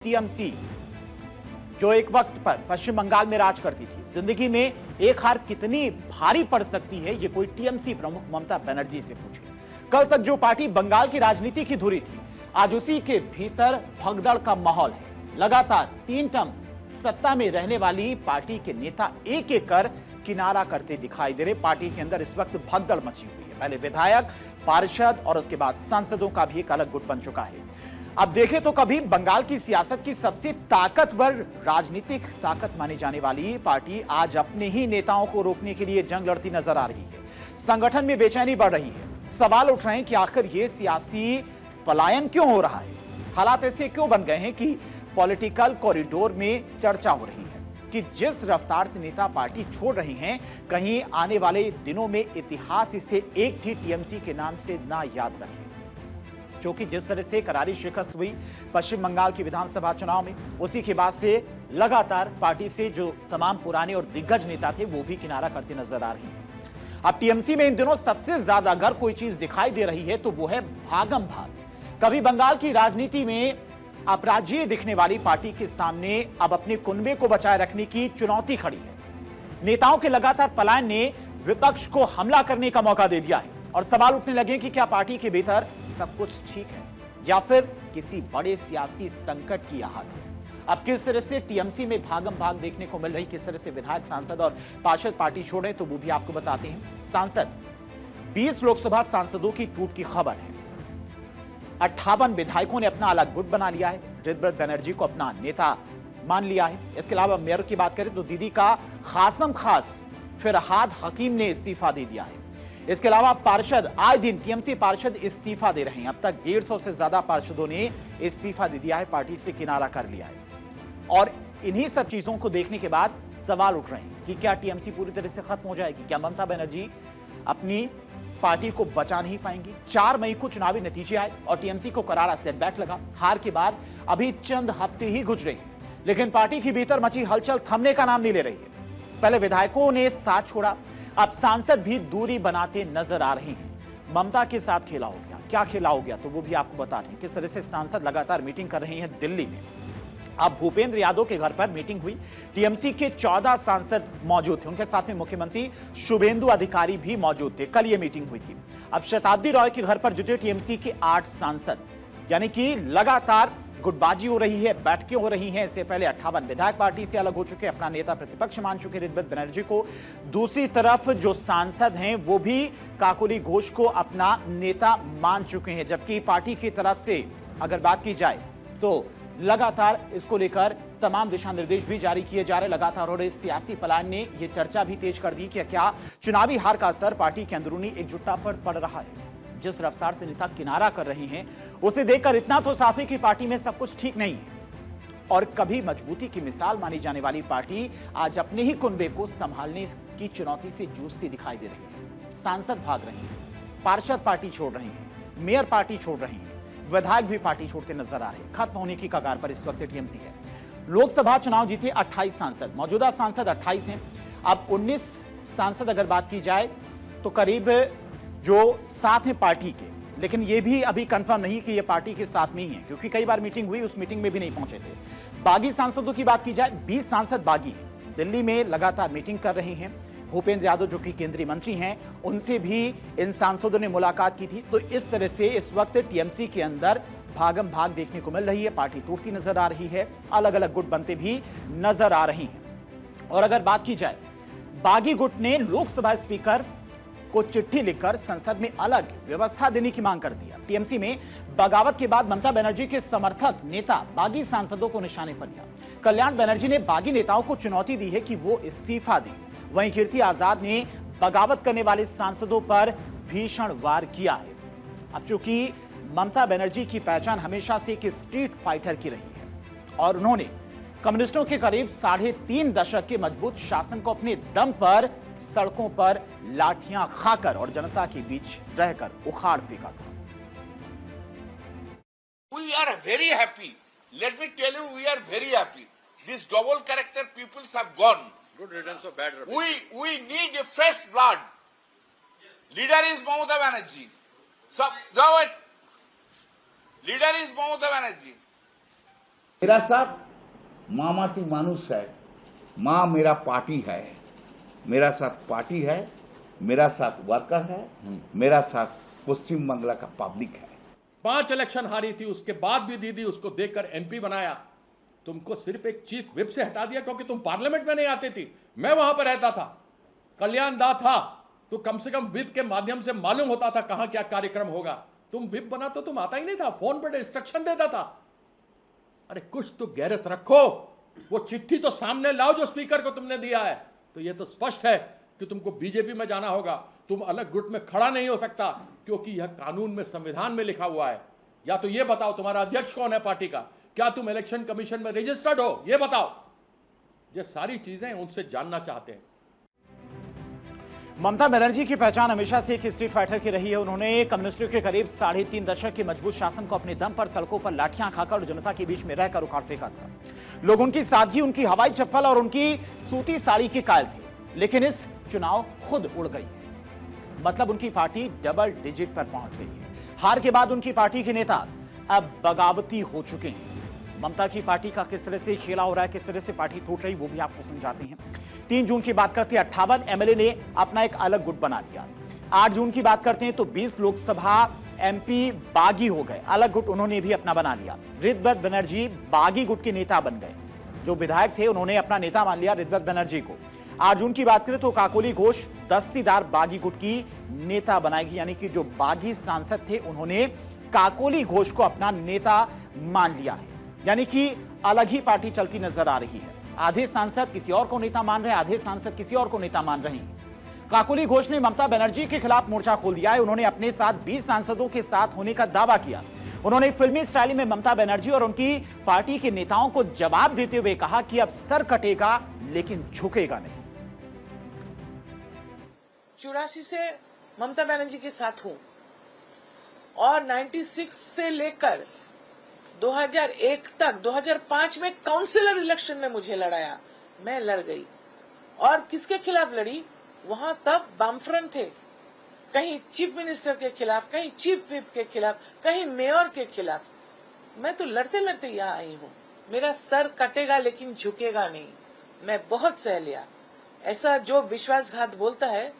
TMC जो एक वक्त पर पश्चिम बंगाल में राज करती थी, जिंदगी में एक हार कितनी भारी पड़ सकती है, ये कोई टीएमसी प्रमुख ममता बनर्जी से पूछे। कल तक जो पार्टी बंगाल की राजनीति की धुरी थी, आज उसी के भीतर भगदड़ का माहौल है। लगातार 3 टर्म सत्ता में रहने वाली पार्टी के नेता एक एक कर किनारा करते दिखाई दे रहे। पार्टी के अंदर इस वक्त भगदड़ मची हुई है। पहले विधायक, पार्षद और उसके बाद सांसदों का भी एक अलग गुट बन चुका है। अब देखें तो कभी बंगाल की सियासत की सबसे ताकतवर राजनीतिक ताकत मानी जाने वाली पार्टी आज अपने ही नेताओं को रोकने के लिए जंग लड़ती नजर आ रही है। संगठन में बेचैनी बढ़ रही है। सवाल उठ रहे हैं कि आखिर ये सियासी पलायन क्यों हो रहा है। हालात ऐसे क्यों बन गए हैं कि पॉलिटिकल कॉरिडोर में चर्चा हो रही है कि जिस रफ्तार से नेता पार्टी छोड़ रही हैं, कहीं आने वाले दिनों में इतिहास इसे एक थी टीएमसी के नाम से ना याद रखे। क्योंकि जिस तरह से करारी शिकस्त हुई पश्चिम बंगाल की विधानसभा चुनाव में, उसी के बाद से लगातार पार्टी से जो तमाम पुराने और दिग्गज नेता थे वो भी किनारा करते नजर आ रही हैं। अब टीएमसी में इन दिनों सबसे ज्यादा अगर कोई चीज दिखाई दे रही है तो वो है भागम भाग। कभी बंगाल की राजनीति में अपराज्य दिखने वाली पार्टी के सामने अब अपने कुनबे को बचाए रखने की चुनौती खड़ी है। नेताओं के लगातार पलायन ने विपक्ष को हमला करने का मौका दे दिया है और सवाल उठने लगे कि क्या पार्टी के भीतर सब कुछ ठीक है या फिर किसी बड़े सियासी संकट की आहट है। अब किस तरह से टीएमसी में भागम भाग देखने को मिल रही, किस तरह से विधायक, सांसद और पार्षद पार्टी छोड़े, तो वो भी आपको बताते हैं। सांसद 20 लोकसभा सांसदों की टूट की खबर है। 58 विधायकों ने अपना अलग गुट बना लिया है। ऋतव्रत बनर्जी को अपना नेता मान लिया है। इसके अलावा मेयर की बात करें तो दीदी का खासम खास फिरहाद हकीम ने इस्तीफा दे दिया है। इसके अलावा पार्षद आए दिन टीएमसी पार्षद इस्तीफा दे रहे हैं। अब तक 150 से ज्यादा पार्षदों ने इस्तीफा दे दिया है, पार्टी से किनारा कर लिया है। और इन्हीं सब चीजों को देखने के बाद सवाल उठ रहे हैं कि क्या टीएमसी पूरी तरह से खत्म हो जाएगी, क्या ममता बनर्जी अपनी पार्टी को बचा नहीं पाएंगी। 4 मई को चुनावी नतीजे आए और टीएमसी को करारा सेटबैक लगा। हार के बाद अभी चंद हफ्ते ही गुजरे हैं, लेकिन पार्टी के भीतर मची हलचल थमने का नाम नहीं ले रही है। पहले विधायकों ने साथ छोड़ा, अब सांसद भी दूरी बनाते नजर आ रहे हैं। ममता के साथ खेला हो गया, क्या खेला हो गया तो वो भी आपको बता रहे हैं। किस तरह से सांसद लगातार मीटिंग कर रहे हैं दिल्ली में। अब भूपेंद्र यादव के घर पर मीटिंग हुई। टीएमसी के 14 सांसद मौजूद थे, उनके साथ में मुख्यमंत्री शुभेंदु अधिकारी भी मौजूद थे। कल ये मीटिंग हुई थी। अब शताब्दी रॉय के घर पर जुटे टीएमसी के 8 सांसद, यानी कि लगातार गुटबाजी हो रही है, बैठकें हो रही हैं। इससे पहले 58 विधायक पार्टी से अलग हो चुके, अपना नेता प्रतिपक्ष मान चुके ऋतव्रत बनर्जी को। दूसरी तरफ जो सांसद हैं वो भी काकोली घोष को अपना नेता मान चुके हैं। जबकि पार्टी की तरफ से अगर बात की जाए तो लगातार इसको लेकर तमाम दिशा निर्देश भी जारी किए जा रहे। लगातार हो रहे सियासी पलायन ने यह चर्चा भी तेज कर दी कि क्या चुनावी हार का असर पार्टी की अंदरूनी एकजुटता पर पड़ रहा है। जिस रफ्तार से नेता किनारा कर रहे हैं उसे देखकर इतना तो साफ है कि पार्टी में सब कुछ ठीक नहीं है। और कभी मजबूती की मिसाल मानी जाने वाली पार्टी आज अपने ही कुनबे को संभालने की चुनौती से जूझती दिखाई दे रही है। सांसद भाग रहे हैं, पार्षद पार्टी छोड़ रहे हैं, मेयर पार्टी छोड़ रहे हैं, विधायक भी पार्टी छोड़ते नजर आ रहे हैं। खत्म होने की कगार पर इस वक्त टीएमसी है। लोकसभा चुनाव जीते 28 सांसद, मौजूदा सांसद 28 हैं। अब 19 सांसद अगर बात की जाए तो करीब जो साथ हैं पार्टी के, लेकिन यह भी अभी कंफर्म नहीं कि यह पार्टी के साथ में ही है, क्योंकि कई बार मीटिंग हुई, उस मीटिंग में भी नहीं पहुंचे थे। बागी सांसदों की बात की जाए, 20 सांसद बागी हैं, दिल्ली में लगातार मीटिंग कर रहे हैं। भूपेंद्र यादव जो कि केंद्रीय मंत्री हैं, उनसे भी इन सांसदों ने मुलाकात की थी। तो इस तरह से इस वक्त टीएमसी के अंदर भागम भाग देखने को मिल रही है। पार्टी टूटती नजर आ रही है, अलग अलग गुट बनते भी नजर आ रही हैं। और अगर बात की जाए, बागी गुट ने लोकसभा स्पीकर को चिट्ठी लिखकर संसद में अलग व्यवस्था देने की मांग कर दिया। टीएमसी में बगावत के बाद ममता बनर्जी के समर्थक नेता बागी सांसदों को निशाने पर लिया। कल्याण बनर्जी ने बागी नेताओं को चुनौती दी है कि वो इस्तीफा दें। वहीं कीर्ति आजाद ने बगावत करने वाले सांसदों पर भीषण वार किया है। अब चूंकि ममता बनर्जी की पहचान हमेशा से एक स्ट्रीट फाइटर की रही है और उन्होंने कम्युनिस्टों के करीब 3.5 दशक के मजबूत शासन को अपने दम पर सड़कों पर लाठियां खाकर और जनता के बीच रहकर उखाड़ फेंका था। We are very happy. Let me tell you, we are very happy. These double character peoples have gone. Good riddance of bad rubbish. We need a fresh blood. Leader is Mamata Banerjee. So, go it. Leader is Mamata Banerjee. मेरा साथ मामाटी मानुष है, माँ मेरा party है, मेरा साथ party है, मेरा साथ वर्कर है, मेरा साथ पश्चिम बंगला का पब्लिक है। 5 इलेक्शन हारी थी, उसके बाद भी दीदी उसको देखकर एमपी बनाया। तुमको सिर्फ एक चीफ विप से हटा दिया क्योंकि तुम पार्लियामेंट में नहीं आती थी। मैं वहां पर रहता था, कल्याण दा था, तो कम से कम विप के माध्यम से मालूम होता था कहां क्या कार्यक्रम होगा। तुम विप बना तो तुम आता ही नहीं था, फोन पर इंस्ट्रक्शन देता था। अरे कुछ तो गैरत रखो, वो चिट्ठी तो सामने लाओ जो स्पीकर को तुमने दिया है। तो ये तो स्पष्ट है कि तुमको बीजेपी में जाना होगा, तुम अलग गुट में खड़ा नहीं हो सकता, क्योंकि यह कानून में, संविधान में लिखा हुआ है। या तो ये बताओ तुम्हारा अध्यक्ष कौन है पार्टी का, क्या तुम इलेक्शन कमीशन में रजिस्टर्ड हो, ये बताओ। ये सारी चीजें उनसे जानना चाहते हैं। ममता बनर्जी की पहचान हमेशा से एक स्ट्रीट फाइटर की रही है। उन्होंने कम्युनिस्टों के करीब 3.5 दशक के मजबूत शासन को अपने दम पर सड़कों पर लाठियां खाकर और जनता के बीच में रहकर उखाड़ फेंका था। लोग उनकी सादगी, उनकी हवाई चप्पल और उनकी सूती साड़ी के कायल थे। लेकिन इस चुनाव खुद उड़ गई है, मतलब उनकी पार्टी डबल डिजिट पर पहुंच गई है। हार के बाद उनकी पार्टी के नेता अब बगावती हो चुके हैं। ममता की पार्टी का किस तरह से खेला हो रहा है, किस तरह से पार्टी टूट रही, वो भी आपको समझाते हैं। 3 जून की बात करते हैं, 58 एमएलए ने अपना एक अलग गुट बना लिया। 8 जून की बात करते हैं तो 20 लोकसभा एमपी बागी हो गए, अलग गुट उन्होंने भी अपना बना लिया। रितबत बनर्जी बागी गुट के नेता बन गए। जो विधायक थे उन्होंने अपना नेता मान लिया रितबत बनर्जी को। 8 जून की बात करें तो काकोली घोष दस्तीदार बागी गुट की नेता बनाएगी, यानी कि जो बागी सांसद थे उन्होंने काकोली घोष को अपना नेता मान लिया है। यानी कि अलग ही पार्टी चलती नजर आ रही है। आधे सांसद किसी और को नेता मान रहे हैं, आधे सांसद किसी और को नेता मान रहे हैं। काकोली घोष ने ममता बनर्जी के खिलाफ मोर्चा खोल दिया है। उन्होंने अपने साथ 20 सांसदों के साथ होने का दावा किया। उन्होंने फिल्मी स्टाइल में ममता बनर्जी और उनकी पार्टी के नेताओं को जवाब देते हुए कहा कि अब सर कटेगा लेकिन झुकेगा नहीं। 84 से ममता बनर्जी के साथ हूं और 96 से लेकर 2001 तक 2005 में काउंसिलर इलेक्शन में मुझे लड़ाया, मैं लड़ गई। और किसके खिलाफ लड़ी? वहां तब बामफ्रंट थे, कहीं चीफ मिनिस्टर के खिलाफ, कहीं चीफ विप के खिलाफ, कहीं मेयर के खिलाफ। मैं तो लड़ते लड़ते यहाँ आई हूँ। मेरा सर कटेगा लेकिन झुकेगा नहीं। मैं बहुत सह लिया। ऐसा जो विश्वासघात बोलता है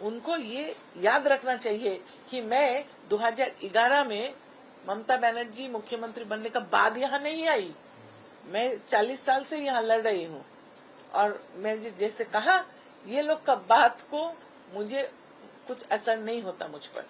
उनको ये याद रखना चाहिए कि मैं 2011 में ममता बनर्जी मुख्यमंत्री बनने का बाद यहाँ नहीं आई। मैं 40 साल से यहाँ लड़ रही हूँ और मैं जैसे कहा, ये लोग का बात को मुझे कुछ असर नहीं होता मुझ पर।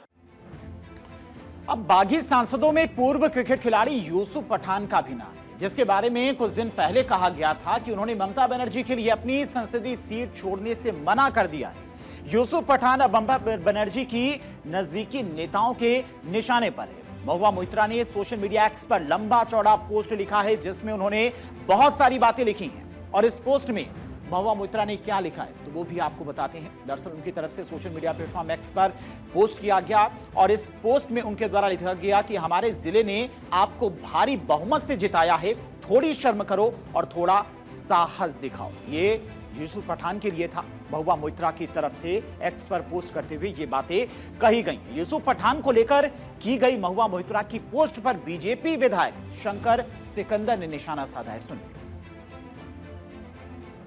अब बागी सांसदों में पूर्व क्रिकेट खिलाड़ी यूसुफ पठान का भी नाम है, जिसके बारे में कुछ दिन पहले कहा गया था कि उन्होंने ममता बनर्जी के लिए अपनी संसदीय सीट छोड़ने से मना कर दिया है। यूसुफ पठान अब ममता बनर्जी की नजदीकी नेताओं के निशाने पर है। महुआ मोइत्रा ने सोशल मीडिया एक्स पर लंबा चौड़ा पोस्ट लिखा है, जिसमें उन्होंने बहुत सारी बातें लिखी हैं। और इस पोस्ट में महुआ मोइत्रा ने क्या लिखा है तो वो भी आपको बताते हैं। दरअसल उनकी तरफ से सोशल मीडिया प्लेटफॉर्म एक्स पर पोस्ट किया गया और इस पोस्ट में उनके द्वारा लिखा गया कि हमारे जिले ने आपको भारी बहुमत से जिताया है, थोड़ी शर्म करो और थोड़ा साहस दिखाओ। ये यूसुफ पठान के लिए था। महुआ मोइत्रा की तरफ से एक्स पर पोस्ट करते हुए ये बातें कही गई। यूसुफ पठान को लेकर की गई महुआ मोइत्रा की पोस्ट पर बीजेपी विधायक शंकर सिकंदर ने निशाना साधा है। सुनिए।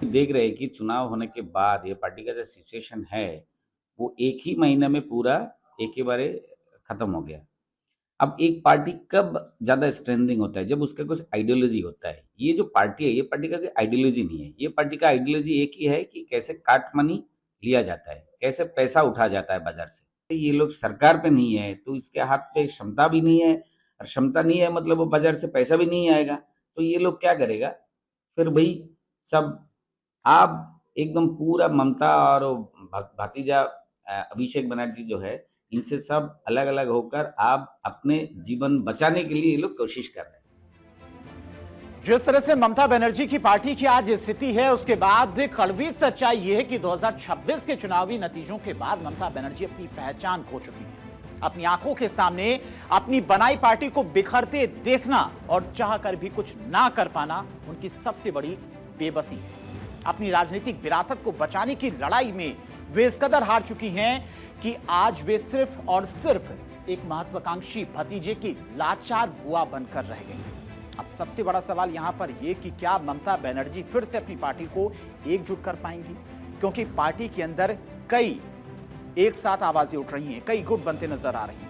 देख रहे हैं कि चुनाव होने के बाद ये पार्टी का जो सिचुएशन है वो एक ही महीने में पूरा एक ही बारे खत्म हो गया। अब एक पार्टी कब ज्यादा स्ट्रेंथिंग होता है? जब उसका कुछ आइडियोलॉजी होता है। ये जो पार्टी है, ये पार्टी का कोई आइडियोलॉजी नहीं है। ये पार्टी का आइडियोलॉजी एक ही है कि कैसे काट मनी लिया जाता है, कैसे पैसा उठा जाता है बाजार से। ये लोग सरकार पे नहीं है तो इसके हाथ पे क्षमता भी नहीं है, और क्षमता नहीं है मतलब वो बाजार से पैसा भी नहीं आएगा। तो ये लोग क्या करेगा फिर? भाई सब आप एकदम पूरा ममता और भतीजा अभिषेक बनर्जी जो है, इनसे सब अलग अलग होकर आप अपने जीवन बचाने के लिए ये लोग कोशिश कर रहे हैं। जिस तरह से ममता बनर्जी की पार्टी की आज स्थिति है, उसके बाद कड़वी सच्चाई यह है कि 2026 के चुनावी नतीजों के बाद ममता बनर्जी अपनी पहचान खो चुकी है। अपनी आंखों के सामने अपनी बनाई पार्टी को बिखरते देखना और चाहकर भी कुछ ना कर पाना उनकी सबसे बड़ी बेबसी है। अपनी राजनीतिक विरासत को बचाने की लड़ाई में वे इस कदर हार चुकी हैं कि आज वे सिर्फ और सिर्फ एक महत्वाकांक्षी भतीजे की लाचार बुआ बनकर रह गई हैं। अब सबसे बड़ा सवाल यहां पर यह कि क्या ममता बनर्जी फिर से अपनी पार्टी को एकजुट कर पाएंगी, क्योंकि पार्टी के अंदर कई एक साथ आवाजें उठ रही हैं, कई गुट बनते नजर आ रही हैं।